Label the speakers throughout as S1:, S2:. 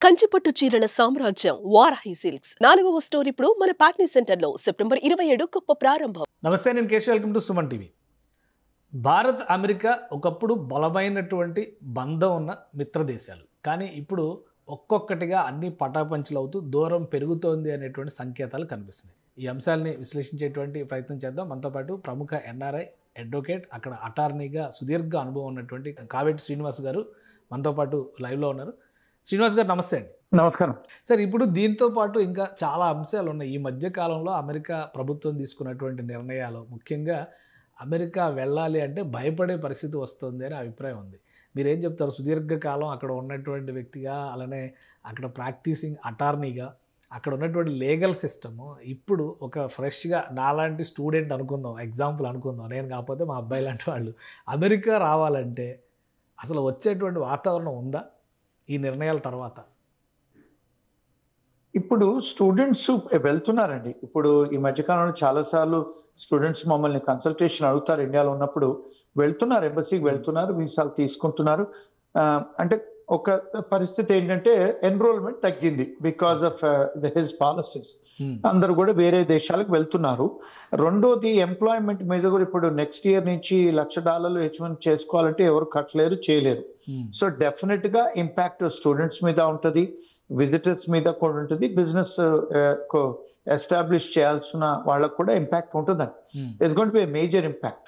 S1: కంచిపట్టు చీరల సామ్రాజ్యం వారాహి సిల్క్స్ 4వ స్టోర్ ఇప్పుడు మన పాట్నీ సెంటర్లో సెప్టెంబర్ 27 గొప్ప ప్రారంభం.
S2: నమస్తే, నేను Keshav. Welcome to Suman TV. Bharat America ఒకప్పుడు బలమైనటువంటి బంధం ఉన్న మిత్ర దేశాలు, కానీ ఇప్పుడు ఒక్కొక్కటిగా అన్ని పటాపంచలు అవుతూ దూరం పెరుగుతోంది అనేటువంటి సంకేతాలు కనిపిస్తున్నాయి. ఈ అంశాలని విశ్లేషించేటువంటి ప్రయత్నం చేద్దాం. మనతో పాటు ప్రముఖ ఎన్ఆర్ఐ అడ్వకేట్, అక్కడ అటార్నీగా సుదీర్ఘ అనుభవం ఉన్నటువంటి కావేటి శ్రీనివాస్ గారు మనతో పాటు లైవ్లో ఉన్నారు. శ్రీనివాస్ గారు నమస్తే అండి.
S3: నమస్కారం
S2: సార్. ఇప్పుడు దీంతో పాటు ఇంకా చాలా అంశాలు ఉన్నాయి. ఈ మధ్య కాలంలో అమెరికా ప్రభుత్వం తీసుకున్నటువంటి నిర్ణయాలు, ముఖ్యంగా అమెరికా వెళ్ళాలి అంటే భయపడే పరిస్థితి వస్తుంది అనే అభిప్రాయం ఉంది. మీరేం చెప్తారు? సుదీర్ఘకాలం అక్కడ ఉన్నటువంటి వ్యక్తిగా, అలానే అక్కడ ప్రాక్టీసింగ్ అటార్నీగా, అక్కడ ఉన్నటువంటి లీగల్ సిస్టము ఇప్పుడు ఒక ఫ్రెష్గా నాలాంటి స్టూడెంట్ అనుకుందాం, ఎగ్జాంపుల్ అనుకుందాం, నేను కాకపోతే మా అబ్బాయి లాంటి వాళ్ళు అమెరికా రావాలంటే అసలు వచ్చేటువంటి వాతావరణం ఉందా ఈ నిర్ణయాల తర్వాత?
S3: ఇప్పుడు స్టూడెంట్స్ వెళ్తున్నారండి. ఇప్పుడు ఈ మధ్యకాలంలో చాలాసార్లు స్టూడెంట్స్ మమ్మల్ని కన్సల్టేషన్ అడుగుతారు. ఇండియాలో ఉన్నప్పుడు వెళ్తున్నారు, ఎంబసీకి వెళ్తున్నారు, వీసాలు తీసుకుంటున్నారు. అంటే ఒక పరిస్థితి ఏంటంటే ఎన్రోల్మెంట్ తగ్గింది బికాస్ ఆఫ్ హిస్ పాలసీస్. అందరూ కూడా వేరే దేశాలకు వెళ్తున్నారు. రెండోది ఎంప్లాయ్మెంట్ మీద కూడా ఇప్పుడు నెక్స్ట్ ఇయర్ నుంచి $1,00,000 H1 చేసుకోవాలంటే ఎవరు కట్టలేరు, చేయలేరు. సో డెఫినెట్ గా ఇంపాక్ట్ స్టూడెంట్స్ మీద ఉంటుంది, విజిటర్స్ మీద కూడా ఉంటుంది, బిజినెస్ ఎస్టాబ్లిష్ చేయాల్సిన వాళ్ళకు కూడా ఇంపాక్ట్ ఉంటుందండి. It's going to be a major impact.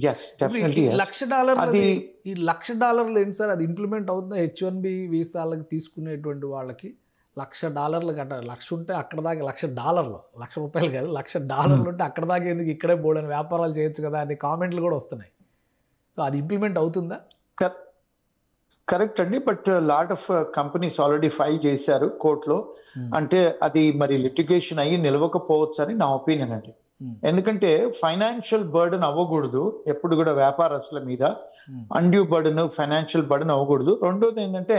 S2: $1,00,000 ఈ $1,00,000 ఏంటి సార్? అది ఇంప్లిమెంట్ అవుతుంది H1B వీసాలకు తీసుకునేటువంటి వాళ్ళకి $1,00,000 కట్ట. 1,00,000 ఉంటే అక్కడ దాకా $1,00,000 ₹1,00,000 కాదు, $1,00,000 ఉంటే అక్కడ దాకా ఎందుకు, ఇక్కడే బోల్డని వ్యాపారాలు చేయొచ్చు కదా అని కామెంట్లు కూడా వస్తున్నాయి. సో అది ఇంప్లిమెంట్ అవుతుందా?
S3: కరెక్ట్ అండి. But lot of companies already file చేశారు కోర్టులో. అంటే అది మరి లిటిగేషన్ అయ్యి నిలవకపోవచ్చు అని నా ఒపీనియన్ అండి. ఎందుకంటే ఫైనాన్షియల్ బర్డన్ అవ్వకూడదు ఎప్పుడు కూడా వ్యాపారస్తుల మీద. అన్డ్యూ బర్డన్, ఫైనాన్షియల్ బర్డన్ అవ్వకూడదు. రెండోది ఏంటంటే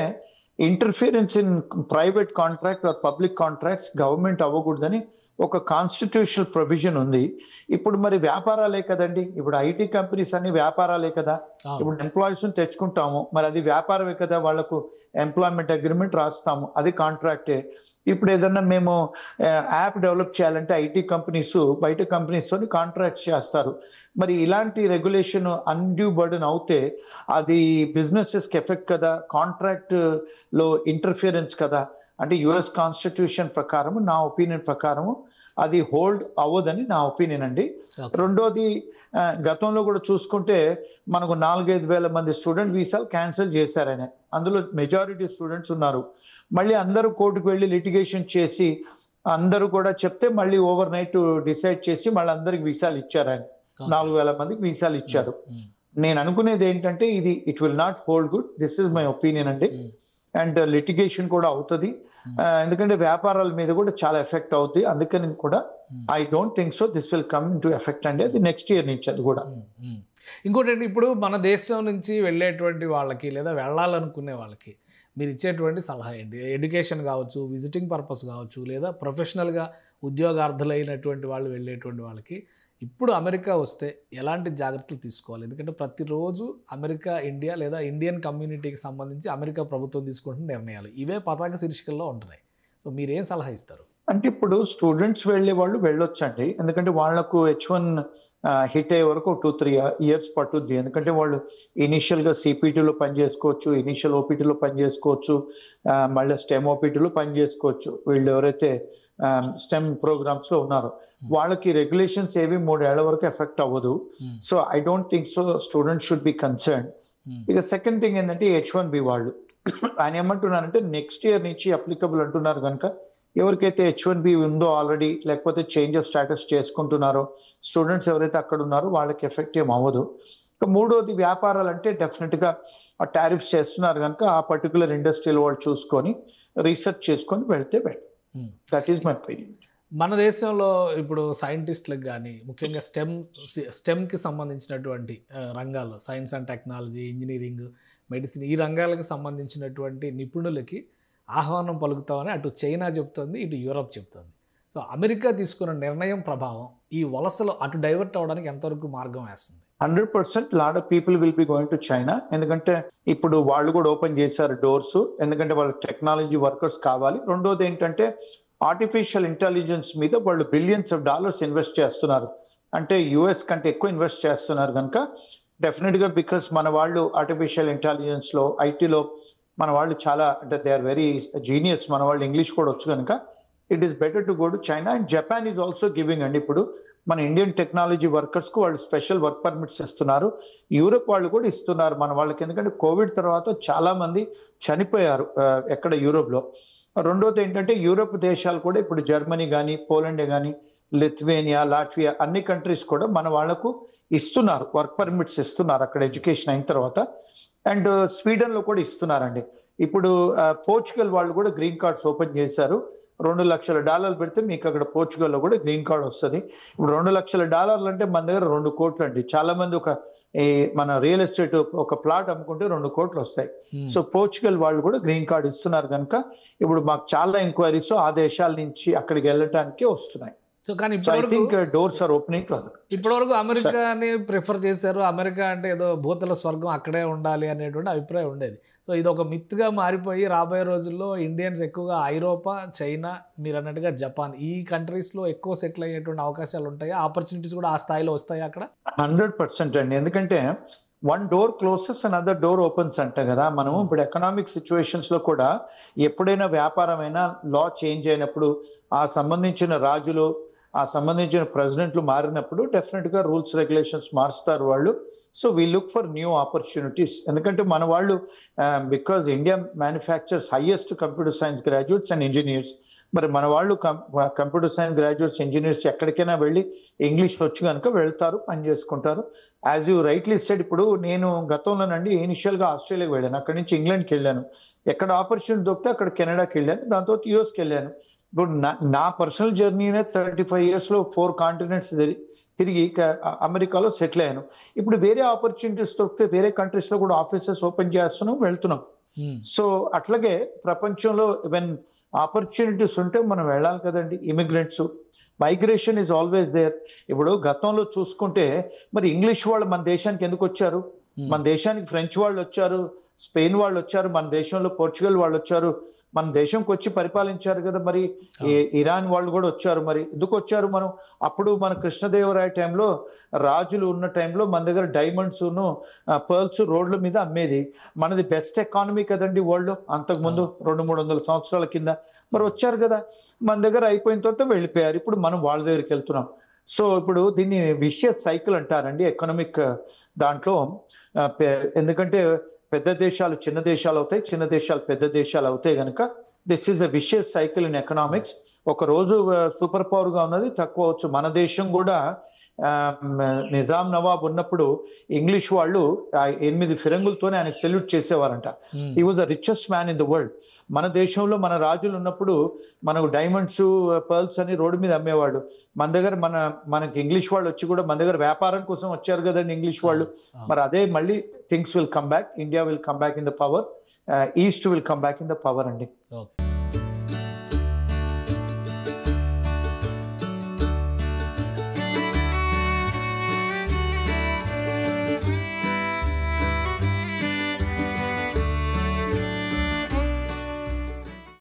S3: interference in private contract or public contracts government అవ్వకూడదని ఒక కాన్స్టిట్యూషనల్ ప్రొవిజన్ ఉంది. ఇప్పుడు మరి వ్యాపారాలే కదండి, ఇప్పుడు ఐటీ కంపెనీస్ అన్ని వ్యాపారాలే కదా. ఇప్పుడు ఎంప్లాయీస్ తెచ్చుకుంటాము, మరి అది వ్యాపారమే కదా, వాళ్లకు ఎంప్లాయ్మెంట్ అగ్రిమెంట్ రాస్తాము, అది కాంట్రాక్టే. ఇప్పుడు ఏదన్నా మేము యాప్ డెవలప్ చేయాలంటే ఐటీ కంపెనీస్ బయట కంపెనీస్తో కాంట్రాక్ట్ చేస్తారు. మరి ఇలాంటి రెగ్యులేషన్ అన్డ్యూ బర్డన్ అవుతే అది బిజినెసెస్కి ఎఫెక్ట్ కదా, కాంట్రాక్ట్ లో ఇంటర్ఫియరెన్స్ కదా. అంటే యుఎస్ కాన్స్టిట్యూషన్ ప్రకారం, నా ఒపీనియన్ ప్రకారం అది హోల్డ్ అవ్వదని నా ఒపీనియన్ అండి. రెండోది, గతంలో కూడా చూసుకుంటే మనకు 4-5 వేల మంది స్టూడెంట్ వీసాలు క్యాన్సిల్ చేశారని, అందులో మెజారిటీ స్టూడెంట్స్ ఉన్నారు. మళ్ళీ అందరూ కోర్టుకు వెళ్ళి లిటిగేషన్ చేసి అందరూ కూడా చెప్తే మళ్ళీ ఓవర్ నైట్ డిసైడ్ చేసి మళ్ళీ అందరికి వీసాలు ఇచ్చారు. ఆయన 4,000 మందికి వీసాలు ఇచ్చారు. నేను అనుకునేది ఏంటంటే ఇది it will not hold good. This is my opinion అండి. అండ్ లిటిగేషన్ కూడా అవుతుంది, ఎందుకంటే వ్యాపారాల మీద కూడా చాలా ఎఫెక్ట్ అవుతుంది. అందుకని కూడా I don't think so this will come in to effect అండి. అది నెక్స్ట్ ఇయర్ నుంచి అది కూడా.
S2: ఇంకోటి, ఇప్పుడు మన దేశం నుంచి వెళ్ళేటువంటి వాళ్ళకి లేదా వెళ్ళాలనుకునే వాళ్ళకి మీరు ఇచ్చేటువంటి సలహా ఏంటి? ఎడ్యుకేషన్ కావచ్చు, విజిటింగ్ పర్పస్ కావచ్చు, లేదా ప్రొఫెషనల్గా ఉద్యోగార్థులైనటువంటి వాళ్ళు వెళ్ళేటువంటి వాళ్ళకి ఇప్పుడు అమెరికా వస్తే ఎలాంటి జాగ్రత్తలు తీసుకోవాలి? ఎందుకంటే ప్రతిరోజు అమెరికా, ఇండియా లేదా ఇండియన్ కమ్యూనిటీకి సంబంధించి అమెరికా ప్రభుత్వం తీసుకుంటున్న నిర్ణయాలు ఇవే పతాక శీర్షికల్లో ఉంటున్నాయి. సో మీరేం సలహా ఇస్తారు?
S3: అంటే ఇప్పుడు స్టూడెంట్స్ వెళ్ళే వాళ్ళు వెళ్ళొచ్చండి, ఎందుకంటే వాళ్లకు H1 హిట్ అయ్యే వరకు 2-3 years పట్టుద్ది. ఎందుకంటే వాళ్ళు ఇనిషియల్గా సిపిటీలో పనిచేసుకోవచ్చు, ఇనిషియల్ ఓపీటీలో పనిచేసుకోవచ్చు, మళ్ళీ స్టెమ్ ఓపీటీలో పనిచేసుకోవచ్చు. వీళ్ళు ఎవరైతే స్టెమ్ ప్రోగ్రామ్స్ లో ఉన్నారో వాళ్ళకి రెగ్యులేషన్స్ ఏవి 3 ఏళ్ల వరకు ఎఫెక్ట్ అవ్వదు. So I don't think so students should be concern. ఇక సెకండ్ థింగ్ ఏంటంటే H1B వాళ్ళు ఆయన ఏమంటున్నారంటే నెక్స్ట్ ఇయర్ నుంచి అప్లికబుల్ అంటున్నారు. కనుక ఎవరికైతే H1B ఉందో ఆల్రెడీ, లేకపోతే చేంజ్ ఆఫ్ స్టేటస్ చేసుకుంటున్నారో స్టూడెంట్స్ ఎవరైతే అక్కడ ఉన్నారో వాళ్ళకి ఎఫెక్ట్ ఏం అవ్వదు. ఇక మూడోది, వ్యాపారాలు అంటే డెఫినెట్ గా టారిఫ్స్ చేస్తున్నారు కనుక ఆ పర్టికులర్ ఇండస్ట్రీలో వాళ్ళు చూసుకొని రీసెర్చ్ చేసుకొని వెళ్తే better. That is my opinion.
S2: మన దేశంలో ఇప్పుడు సైంటిస్టులకు కానీ, ముఖ్యంగా స్టెమ్కి సంబంధించినటువంటి రంగాల్లో, science and technology, engineering, medicine, ఈ రంగాలకు సంబంధించినటువంటి నిపుణులకి ఆహ్వానం పలుకుతామని అటు చైనా చెప్తుంది, ఇటు యూరప్ చెప్తుంది. సో అమెరికా తీసుకున్న నిర్ణయం ప్రభావం ఈ వలసలో అటు డైవర్ట్ అవ్వడానికి ఎంతవరకు మార్గం వేస్తుంది?
S3: 100% lot of people will be going to China. ఎందుకంటే ఇప్పుడు వాళ్ళు కూడా ఓపెన్ చేశారు డోర్స్, ఎందుకంటే వాళ్ళ టెక్నాలజీ వర్కర్స్ కావాలి. రెండోది ఏంటంటే ఆర్టిఫిషియల్ ఇంటెలిజెన్స్ మీద వాళ్ళు బిలియన్స్ ఆఫ్ డాలర్స్ ఇన్వెస్ట్ చేస్తున్నారు. అంటే యుఎస్ కంటే ఎక్కువ ఇన్వెస్ట్ చేస్తున్నారు కనుక డెఫినెట్ గా, బికాస్ మన వాళ్ళు ఆర్టిఫిషియల్ ఇంటెలిజెన్స్ లో, ఐటీలో మన వాళ్ళు చాలా, అంటే దే ఆర్ వెరీ జీనియస్. మన వాళ్ళు ఇంగ్లీష్ కూడా వచ్చు కనుక it is better to go to China. And Japan is also giving అండి. ఇప్పుడు మన ఇండియన్ టెక్నాలజీ వర్కర్స్ కు వాళ్ళు స్పెషల్ వర్క్ పర్మిట్స్ ఇస్తున్నారు. యూరోప్ వాళ్ళు కూడా ఇస్తున్నారు మన వాళ్ళకి, ఎందుకంటే కోవిడ్ తర్వాత చాలా మంది చనిపోయారు ఎక్కడ యూరోప్ లో. రెండోది ఏంటంటే యూరోప్ దేశాలు కూడా ఇప్పుడు జర్మనీ కానీ, పోలాండ్ కానీ, లిథువేనియా, లాట్వియా అన్ని కంట్రీస్ కూడా మన వాళ్లకు ఇస్తున్నారు, వర్క్ పర్మిట్స్ ఇస్తున్నారు అక్కడ ఎడ్యుకేషన్ అయిన తర్వాత. అండ్ స్వీడన్ లో కూడా ఇస్తున్నారండి. ఇప్పుడు పోర్చుగల్ వాళ్ళు కూడా గ్రీన్ కార్డ్స్ ఓపెన్ చేశారు. $2 లక్షల పెడితే మీకు అక్కడ పోర్చుగల్ లో కూడా గ్రీన్ కార్డ్ వస్తుంది. ఇప్పుడు $2 లక్షల అంటే మన దగ్గర 2 కోట్లు అండి. చాలా మంది మన రియల్ ఎస్టేట్ ఒక ప్లాట్ అమ్ముకుంటే 2 కోట్లు వస్తాయి. సో పోర్చుగల్ వాళ్ళు కూడా గ్రీన్ కార్డ్ ఇస్తున్నారు కనుక ఇప్పుడు మాకు చాలా ఎంక్వైరీస్ ఆ దేశాల నుంచి అక్కడికి వెళ్ళటానికి వస్తున్నాయి.
S2: సో కానీ
S3: doors are opening to other.
S2: ఇప్పటివరకు అమెరికాని ప్రిఫర్ చేశారు. అమెరికా అంటే ఏదో భూతల స్వర్గం, అక్కడే ఉండాలి అనేటువంటి అభిప్రాయం ఉండేది. సో ఇది ఒక మిత్గా మారిపోయి రాబోయే రోజుల్లో ఇండియన్స్ ఎక్కువగా ఐరోపా, చైనా, మీరు అన్నట్టుగా జపాన్, ఈ కంట్రీస్లో ఎక్కువ సెటిల్ అయ్యేటువంటి అవకాశాలు ఉంటాయి. ఆపర్చునిటీస్ కూడా ఆ స్థాయిలో వస్తాయి అక్కడ.
S3: 100% అండి. ఎందుకంటే one door closes and other door opens అంట కదా. మనము ఇప్పుడు ఎకనామిక్ సిచ్యువేషన్స్ లో కూడా ఎప్పుడైనా వ్యాపారమైనా లా చేంజ్ అయినప్పుడు, ఆ సంబంధించిన రాజులు, ఆ సంబంధించిన ప్రెసిడెంట్లు మారినప్పుడు డెఫినెట్ గా రూల్స్ రెగ్యులేషన్స్ మారుస్తారు వాళ్ళు. So we look for new opportunities. ఎందుకంటే మన వాళ్ళు because India manufactures highest computer science graduates and engineers. మరి మన వాళ్ళు కంప్యూటర్ సైన్స్ గ్రాడ్యుయేట్స్, ఇంజనీర్స్ ఎక్కడికైనా వెళ్ళి ఇంగ్లీష్ వచ్చు కనుక వెళ్తారు, పని చేసుకుంటారు. యాజ్ యూ రైట్లీ సెడ్, ఇప్పుడు నేను గతంలోనండి ఇనిషియల్ గా ఆస్ట్రేలియాకి వెళ్ళాను, అక్కడి నుంచి ఇంగ్లాండ్కి వెళ్ళాను. ఎక్కడ ఆపర్చునిటీ దొరికితే అక్కడ కెనడాకి వెళ్ళాను, దాంతో యూఎస్కి వెళ్ళాను. ఇప్పుడు నా పర్సనల్ జర్నీనే 35 years లో 4 continents తిరిగి అమెరికాలో సెటిల్ అయ్యాను. ఇప్పుడు వేరే ఆపర్చునిటీస్ దొరికితే వేరే కంట్రీస్ లో కూడా ఆఫీసెస్ ఓపెన్ చేస్తున్నాం, వెళ్తున్నాం. సో అట్లాగే ప్రపంచంలో వెన్ ఆపర్చునిటీస్ ఉంటే మనం వెళ్ళాలి కదండి. Immigrants migration is always there. ఇప్పుడు గతంలో చూసుకుంటే మరి ఇంగ్లీష్ వాళ్ళు మన దేశానికి ఎందుకు వచ్చారు? మన దేశానికి ఫ్రెంచ్ వాళ్ళు వచ్చారు, స్పెయిన్ వాళ్ళు వచ్చారు, మన దేశంలో పోర్చుగల్ వాళ్ళు వచ్చారు, మన దేశంకి వచ్చి పరిపాలించారు కదా. మరి ఇరాన్ వాళ్ళు కూడా వచ్చారు. మరి ఎందుకు వచ్చారు? మనం అప్పుడు మన కృష్ణదేవరాయ టైంలో, రాజులు ఉన్న టైంలో మన దగ్గర డైమండ్స్, పర్ల్స్ రోడ్ల మీద అమ్మేది. మనది బెస్ట్ ఎకానమీ కదండి వరల్డ్ లో, అంతకుముందు 200-300 సంవత్సరాల కింద. మరి వచ్చారు కదా, మన దగ్గర అయిపోయిన తర్వాత వెళ్ళిపోయారు. ఇప్పుడు మనం వాళ్ళ దగ్గరికి వెళ్తున్నాం. సో ఇప్పుడు దీన్ని విషియస్ సైకిల్ అంటారండి ఎకనామిక్ దాంట్లో. ఎందుకంటే పెద్ద దేశాలు చిన్న దేశాలు అవుతాయి, చిన్న దేశాలు పెద్ద దేశాలు అవుతాయి కనుక this is a vicious cycle in economics. ఒక రోజు సూపర్ పవర్ గా ఉన్నది తక్కువ అవచ్చు. మన దేశం కూడా నిజాం నవాబ్ ఉన్నప్పుడు ఇంగ్లీష్ వాళ్ళు 8 ఫిరంగులతోనే ఆయన సెల్యూట్ చేసేవారంట. He was the richest man in the world. మన దేశంలో మన రాజులు ఉన్నప్పుడు మనకు డైమండ్స్, పర్ల్స్ అని రోడ్డు మీద అమ్మేవాళ్ళు. మన దగ్గర మనకి ఇంగ్లీష్ వాళ్ళు వచ్చి కూడా మన దగ్గర వ్యాపారం కోసం వచ్చారు కదండి ఇంగ్లీష్ వాళ్ళు. మరి అదే మళ్ళీ things will come back, India will come back in the power, east will come back in the power అండి.